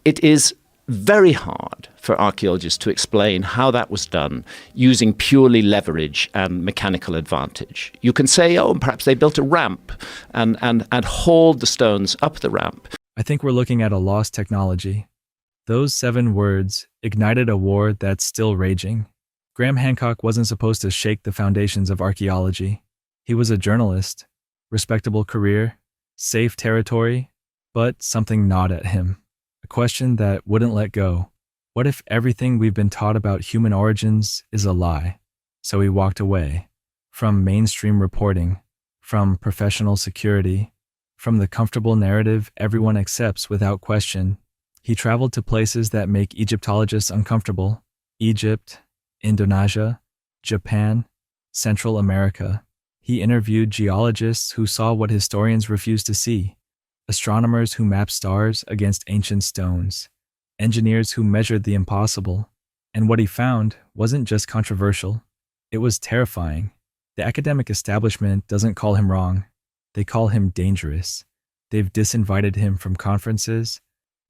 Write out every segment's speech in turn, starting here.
It is very hard for archaeologists to explain how that was done using purely leverage and mechanical advantage. You can say, oh, perhaps they built a ramp and hauled the stones up the ramp. I think we're looking at a lost technology. Those 7 words ignited a war that's still raging. Graham Hancock wasn't supposed to shake the foundations of archaeology. He was a journalist, respectable career, safe territory, but something gnawed at him. A question that wouldn't let go. What if everything we've been taught about human origins is a lie? So he walked away from mainstream reporting, from professional security, from the comfortable narrative everyone accepts without question. He traveled to places that make Egyptologists uncomfortable: Egypt, Indonesia, Japan, Central America. He interviewed geologists who saw what historians refuse to see, astronomers who mapped stars against ancient stones, engineers who measured the impossible. And what he found wasn't just controversial, it was terrifying. The academic establishment doesn't call him wrong, they call him dangerous. They've disinvited him from conferences,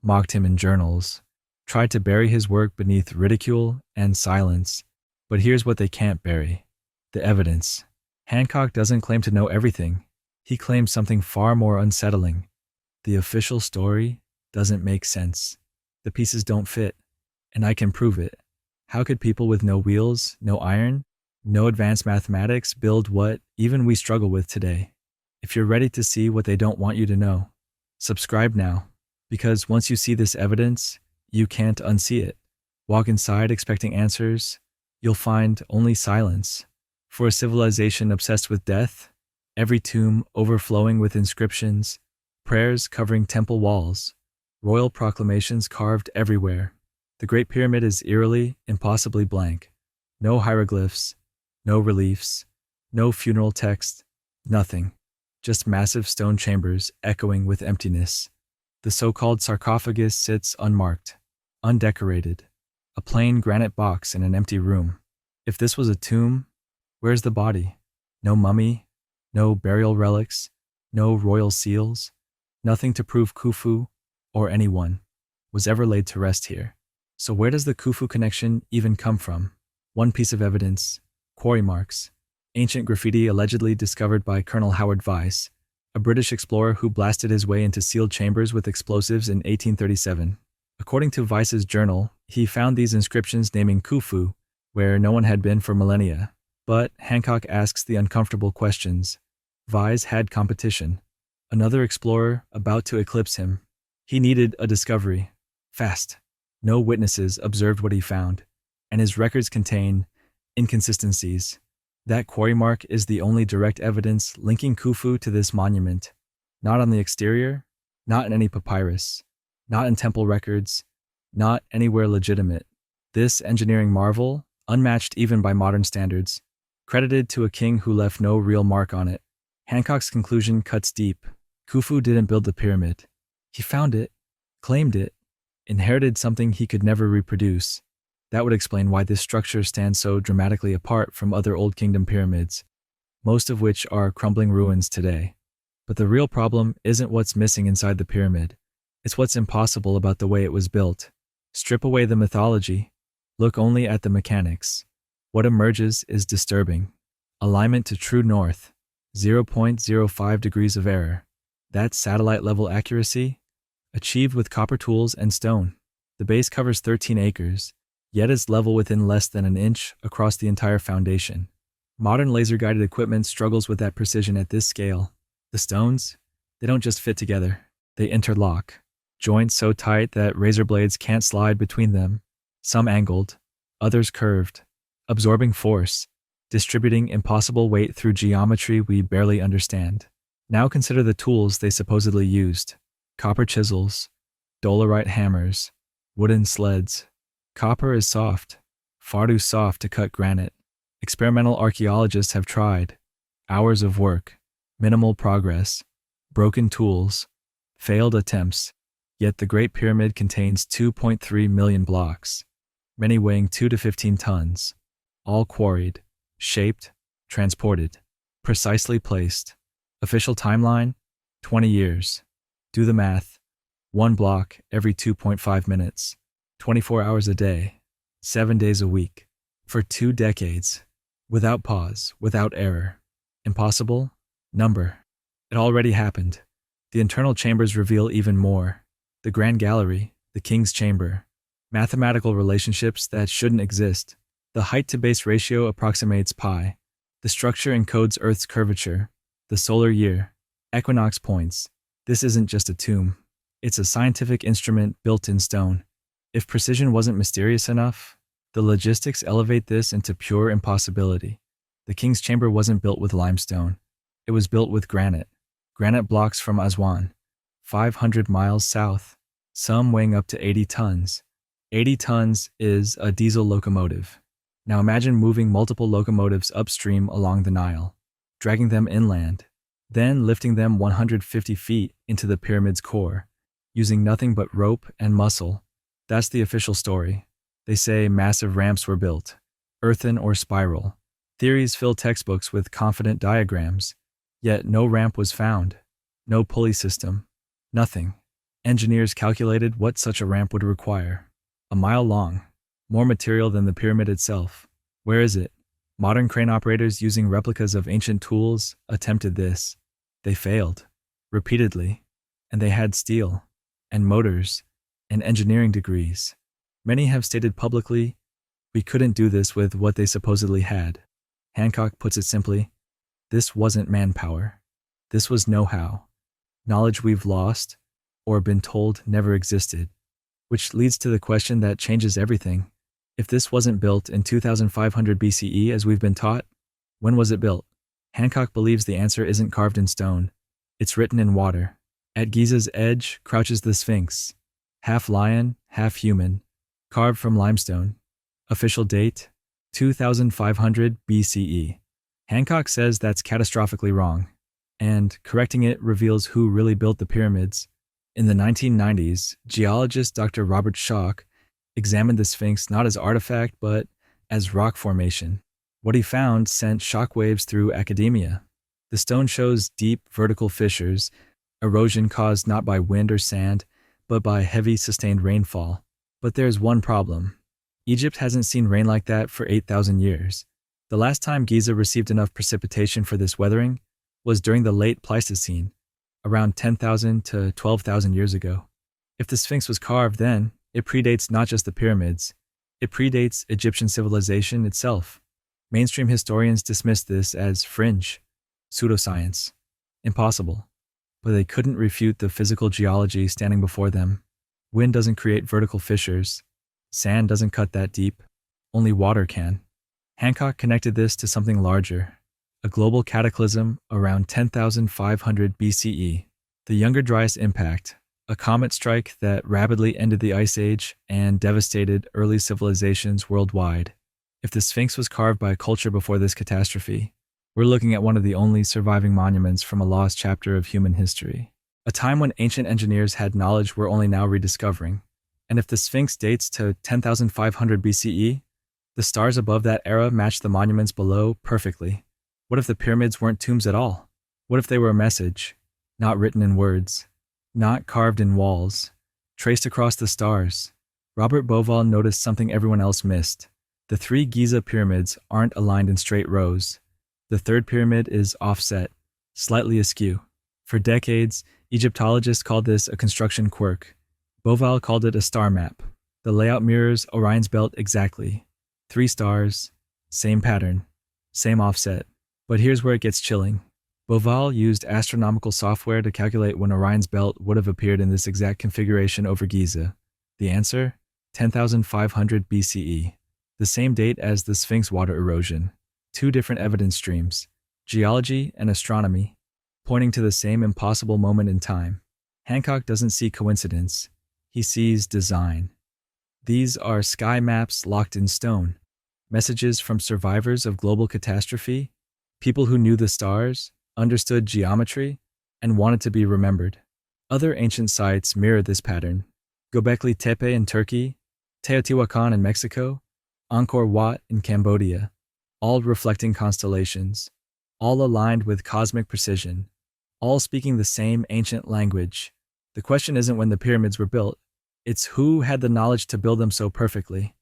mocked him in journals, tried to bury his work beneath ridicule and silence. But here's what they can't bury: the evidence. Hancock doesn't claim to know everything. He claims something far more unsettling. The official story doesn't make sense. The pieces don't fit, and I can prove it. How could people with no wheels, no iron, no advanced mathematics build what even we struggle with today? If you're ready to see what they don't want you to know, subscribe now, because once you see this evidence, you can't unsee it. Walk inside expecting answers, you'll find only silence. For a civilization obsessed with death, every tomb overflowing with inscriptions, prayers covering temple walls, royal proclamations carved everywhere. The Great Pyramid is eerily, impossibly blank. No hieroglyphs, no reliefs, no funeral text, nothing. Just massive stone chambers echoing with emptiness. The so-called sarcophagus sits unmarked, undecorated, a plain granite box in an empty room. If this was a tomb, where's the body? No mummy, no burial relics, no royal seals, nothing to prove Khufu, or anyone, was ever laid to rest here. So where does the Khufu connection even come from? One piece of evidence: quarry marks. Ancient graffiti allegedly discovered by Colonel Howard Vyse, a British explorer who blasted his way into sealed chambers with explosives in 1837. According to Vyse's journal, he found these inscriptions naming Khufu, where no one had been for millennia. But Hancock asks the uncomfortable questions. Vyse had competition. Another explorer about to eclipse him. He needed a discovery. Fast. No witnesses observed what he found, and his records contain inconsistencies. That quarry mark is the only direct evidence linking Khufu to this monument. Not on the exterior, not in any papyrus, not in temple records, not anywhere legitimate. This engineering marvel, unmatched even by modern standards, credited to a king who left no real mark on it. Hancock's conclusion cuts deep. Khufu didn't build the pyramid. He found it, claimed it, inherited something he could never reproduce. That would explain why this structure stands so dramatically apart from other Old Kingdom pyramids, most of which are crumbling ruins today. But the real problem isn't what's missing inside the pyramid. It's what's impossible about the way it was built. Strip away the mythology. Look only at the mechanics. What emerges is disturbing. Alignment to true north, 0.05 degrees of error. That's satellite-level accuracy, achieved with copper tools and stone. The base covers 13 acres, yet is level within less than an inch across the entire foundation. Modern laser-guided equipment struggles with that precision at this scale. The stones, they don't just fit together, they interlock. Joints so tight that razor blades can't slide between them, some angled, others curved, absorbing force, distributing impossible weight through geometry we barely understand. Now consider the tools they supposedly used: copper chisels, dolerite hammers, wooden sleds. Copper is soft, far too soft to cut granite. Experimental archaeologists have tried. Hours of work, minimal progress, broken tools, failed attempts. Yet the Great Pyramid contains 2.3 million blocks, many weighing 2 to 15 tons, all quarried, shaped, transported, precisely placed. Official timeline: 20 years. Do the math. One block every 2.5 minutes, 24 hours a day, 7 days a week, for 2 decades, without pause, without error. Impossible? Number. It already happened. The internal chambers reveal even more. The Grand Gallery, the King's Chamber, mathematical relationships that shouldn't exist. The height-to-base ratio approximates pi. The structure encodes Earth's curvature, the solar year, equinox points. This isn't just a tomb. It's a scientific instrument built in stone. If precision wasn't mysterious enough, the logistics elevate this into pure impossibility. The King's Chamber wasn't built with limestone. It was built with granite. Granite blocks from Aswan, 500 miles south, some weighing up to 80 tons. 80 tons is a diesel locomotive. Now imagine moving multiple locomotives upstream along the Nile, dragging them inland, then lifting them 150 feet into the pyramid's core, using nothing but rope and muscle. That's the official story. They say massive ramps were built, earthen or spiral. Theories fill textbooks with confident diagrams, yet no ramp was found, no pulley system, nothing. Engineers calculated what such a ramp would require. A mile long, more material than the pyramid itself. Where is it? Modern crane operators using replicas of ancient tools attempted this. They failed, repeatedly, and they had steel, and motors, and engineering degrees. Many have stated publicly, we couldn't do this with what they supposedly had. Hancock puts it simply, this wasn't manpower. This was know-how, knowledge we've lost, or been told never existed. Which leads to the question that changes everything. If this wasn't built in 2500 BCE as we've been taught, when was it built? Hancock believes the answer isn't carved in stone. It's written in water. At Giza's edge crouches the Sphinx, half lion, half human, carved from limestone. Official date, 2500 BCE. Hancock says that's catastrophically wrong, and correcting it reveals who really built the pyramids. In the 1990s, geologist Dr. Robert Schoch examined the Sphinx not as artifact but as rock formation. What he found sent shockwaves through academia. The stone shows deep vertical fissures, erosion caused not by wind or sand, but by heavy sustained rainfall. But there's one problem. Egypt hasn't seen rain like that for 8,000 years. The last time Giza received enough precipitation for this weathering was during the late Pleistocene, around 10,000 to 12,000 years ago. If the Sphinx was carved then, it predates not just the pyramids, it predates Egyptian civilization itself. Mainstream historians dismiss this as fringe, pseudoscience, impossible. But they couldn't refute the physical geology standing before them. Wind doesn't create vertical fissures. Sand doesn't cut that deep. Only water can. Hancock connected this to something larger, a global cataclysm around 10,500 BCE, the Younger Dryas impact, a comet strike that rapidly ended the Ice Age and devastated early civilizations worldwide. If the Sphinx was carved by a culture before this catastrophe, we're looking at one of the only surviving monuments from a lost chapter of human history, a time when ancient engineers had knowledge we're only now rediscovering. And if the Sphinx dates to 10,500 BCE, the stars above that era match the monuments below perfectly. What if the pyramids weren't tombs at all? What if they were a message, not written in words, not carved in walls, traced across the stars? Robert Bauval noticed something everyone else missed. The 3 Giza pyramids aren't aligned in straight rows. The third pyramid is offset, slightly askew. For decades, Egyptologists called this a construction quirk. Bauval called it a star map. The layout mirrors Orion's belt exactly. 3 stars, same pattern, same offset. But here's where it gets chilling. Bauval used astronomical software to calculate when Orion's belt would have appeared in this exact configuration over Giza. The answer? 10,500 BCE. The same date as the Sphinx water erosion. 2 different evidence streams, geology and astronomy, pointing to the same impossible moment in time. Hancock doesn't see coincidence. He sees design. These are sky maps locked in stone, messages from survivors of global catastrophe, people who knew the stars, understood geometry, and wanted to be remembered. Other ancient sites mirror this pattern. Göbekli Tepe in Turkey, Teotihuacan in Mexico, Angkor Wat in Cambodia, all reflecting constellations, all aligned with cosmic precision, all speaking the same ancient language. The question isn't when the pyramids were built, it's who had the knowledge to build them so perfectly,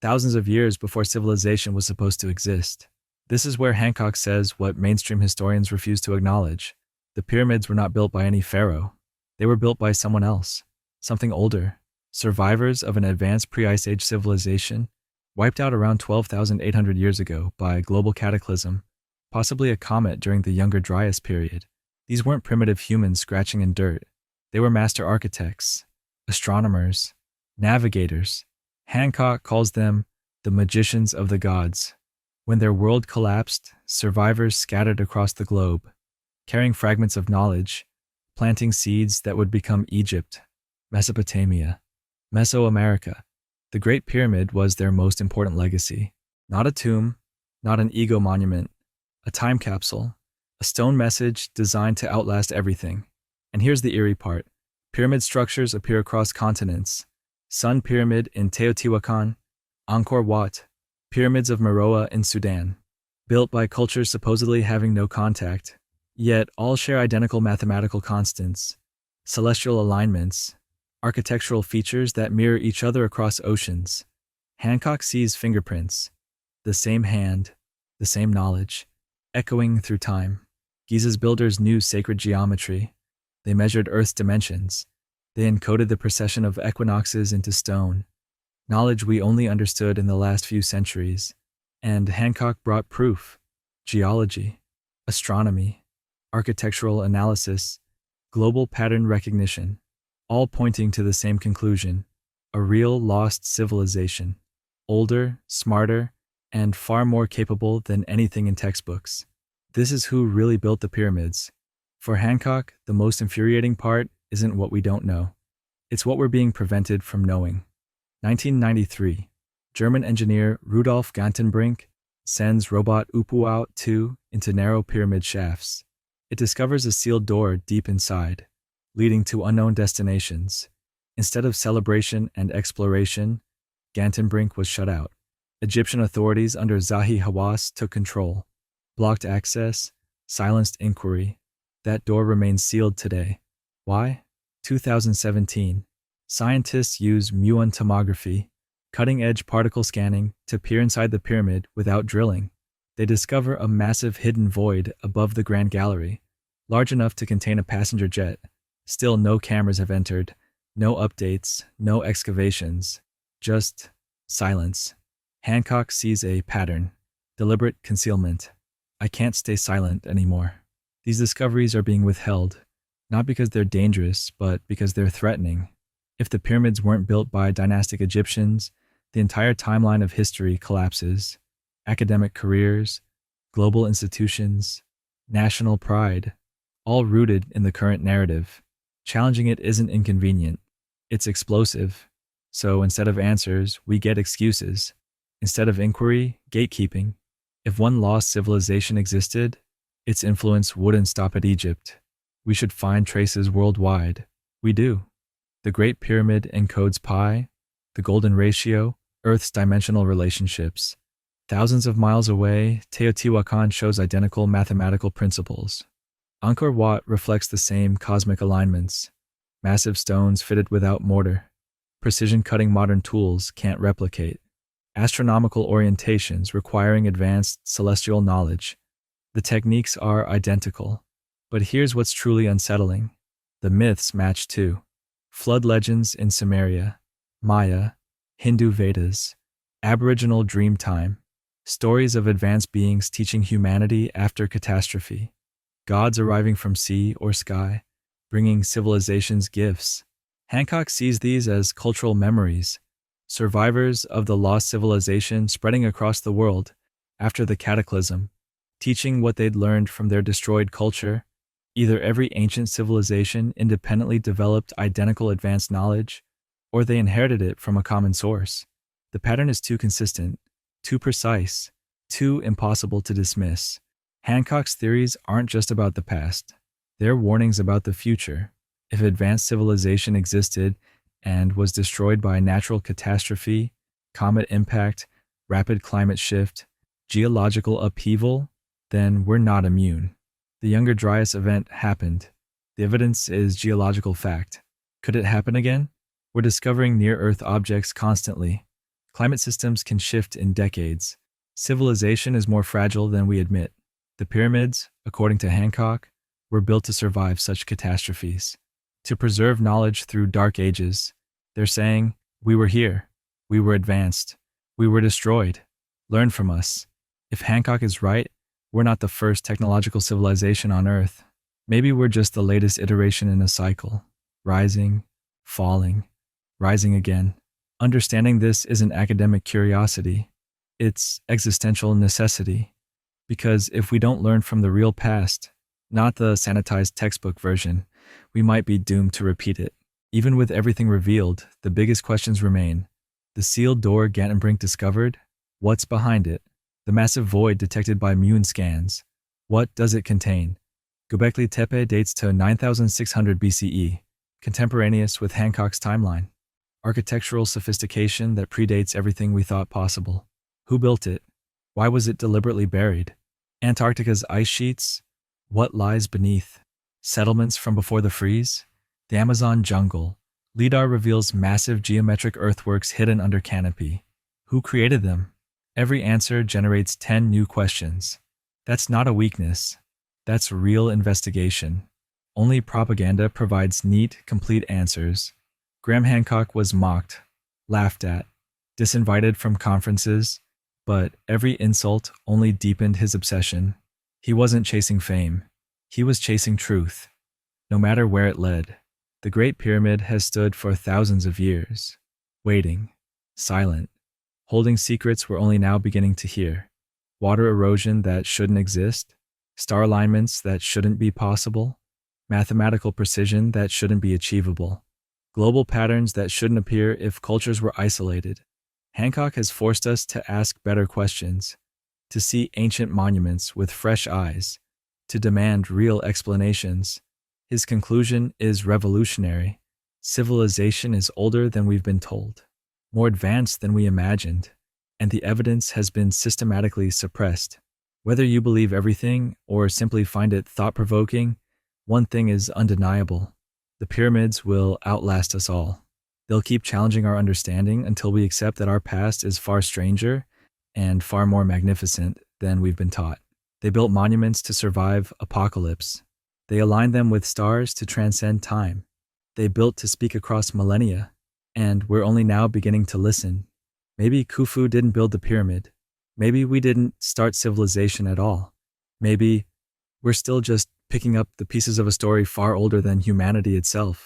thousands of years before civilization was supposed to exist. This is where Hancock says what mainstream historians refuse to acknowledge. The pyramids were not built by any pharaoh. They were built by someone else, something older, survivors of an advanced pre-Ice Age civilization, wiped out around 12,800 years ago by a global cataclysm, possibly a comet during the Younger Dryas period. These weren't primitive humans scratching in dirt. They were master architects, astronomers, navigators. Hancock calls them the magicians of the gods. When their world collapsed, survivors scattered across the globe, carrying fragments of knowledge, planting seeds that would become Egypt, Mesopotamia, Mesoamerica. The Great Pyramid was their most important legacy. Not a tomb, not an ego monument, a time capsule, a stone message designed to outlast everything. And here's the eerie part. Pyramid structures appear across continents. Sun Pyramid in Teotihuacan, Angkor Wat, Pyramids of Meroe in Sudan. Built by cultures supposedly having no contact, yet all share identical mathematical constants, celestial alignments, architectural features that mirror each other across oceans. Hancock sees fingerprints, the same hand, the same knowledge, echoing through time. Giza's builders knew sacred geometry. They measured Earth's dimensions. They encoded the precession of equinoxes into stone, knowledge we only understood in the last few centuries. And Hancock brought proof: geology, astronomy, architectural analysis, global pattern recognition, all pointing to the same conclusion: a real lost civilization, older, smarter, and far more capable than anything in textbooks. This is who really built the pyramids. For Hancock, the most infuriating part isn't what we don't know. It's what we're being prevented from knowing. 1993, German engineer Rudolf Gantenbrink sends robot Upuaut 2 into narrow pyramid shafts. It discovers a sealed door deep inside, leading to unknown destinations. Instead of celebration and exploration, Gantenbrink was shut out. Egyptian authorities under Zahi Hawass took control, blocked access, silenced inquiry. That door remains sealed today. Why? 2017. Scientists use muon tomography, cutting-edge particle scanning, to peer inside the pyramid without drilling. They discover a massive hidden void above the Grand Gallery, large enough to contain a passenger jet. Still, no cameras have entered, no updates, no excavations, just silence. Hancock sees a pattern: deliberate concealment. I can't stay silent anymore. These discoveries are being withheld, not because they're dangerous, but because they're threatening. If the pyramids weren't built by dynastic Egyptians, the entire timeline of history collapses. Academic careers, global institutions, national pride, all rooted in the current narrative. Challenging it isn't inconvenient, it's explosive. So instead of answers, we get excuses. Instead of inquiry, gatekeeping. If one lost civilization existed, its influence wouldn't stop at Egypt. We should find traces worldwide. We do. The Great Pyramid encodes pi, the golden ratio, Earth's dimensional relationships. Thousands of miles away, Teotihuacan shows identical mathematical principles. Angkor Wat reflects the same cosmic alignments. Massive stones fitted without mortar. Precision cutting modern tools can't replicate. Astronomical orientations requiring advanced celestial knowledge. The techniques are identical. But here's what's truly unsettling. The myths match too. Flood legends in Sumeria, Maya, Hindu Vedas, Aboriginal Dreamtime, stories of advanced beings teaching humanity after catastrophe, gods arriving from sea or sky, bringing civilizations gifts. Hancock sees these as cultural memories, survivors of the lost civilization spreading across the world after the cataclysm, teaching what they'd learned from their destroyed culture. Either every ancient civilization independently developed identical advanced knowledge, or they inherited it from a common source. The pattern is too consistent, too precise, too impossible to dismiss. Hancock's theories aren't just about the past. They're warnings about the future. If advanced civilization existed and was destroyed by natural catastrophe, comet impact, rapid climate shift, geological upheaval, then we're not immune. The Younger Dryas event happened. The evidence is geological fact. Could it happen again? We're discovering near-Earth objects constantly. Climate systems can shift in decades. Civilization is more fragile than we admit. The pyramids, according to Hancock, were built to survive such catastrophes. To preserve knowledge through dark ages. They're saying, we were here. We were advanced. We were destroyed. Learn from us. If Hancock is right, we're not the first technological civilization on Earth. Maybe we're just the latest iteration in a cycle. Rising, falling, rising again. Understanding this isn't academic curiosity. It's existential necessity. Because if we don't learn from the real past, not the sanitized textbook version, we might be doomed to repeat it. Even with everything revealed, the biggest questions remain. The sealed door Gantenbrink discovered? What's behind it? The massive void detected by Muon scans. What does it contain? Göbekli Tepe dates to 9600 BCE, contemporaneous with Hancock's timeline. Architectural sophistication that predates everything we thought possible. Who built it? Why was it deliberately buried? Antarctica's ice sheets? What lies beneath? Settlements from before the freeze? The Amazon jungle. LIDAR reveals massive geometric earthworks hidden under canopy. Who created them? Every answer generates 10 new questions. That's not a weakness. That's real investigation. Only propaganda provides neat, complete answers. Graham Hancock was mocked, laughed at, disinvited from conferences, but every insult only deepened his obsession. He wasn't chasing fame. He was chasing truth, no matter where it led. The Great Pyramid has stood for thousands of years, waiting, silent, holding secrets we're only now beginning to hear. Water erosion that shouldn't exist, star alignments that shouldn't be possible, mathematical precision that shouldn't be achievable, global patterns that shouldn't appear if cultures were isolated. Hancock has forced us to ask better questions, to see ancient monuments with fresh eyes, to demand real explanations. His conclusion is revolutionary. Civilization is older than we've been told, more advanced than we imagined, and the evidence has been systematically suppressed. Whether you believe everything or simply find it thought-provoking, one thing is undeniable. The pyramids will outlast us all. They'll keep challenging our understanding until we accept that our past is far stranger and far more magnificent than we've been taught. They built monuments to survive apocalypse. They aligned them with stars to transcend time. They built to speak across millennia, and we're only now beginning to listen. Maybe Khufu didn't build the pyramid. Maybe we didn't start civilization at all. Maybe we're still just picking up the pieces of a story far older than humanity itself.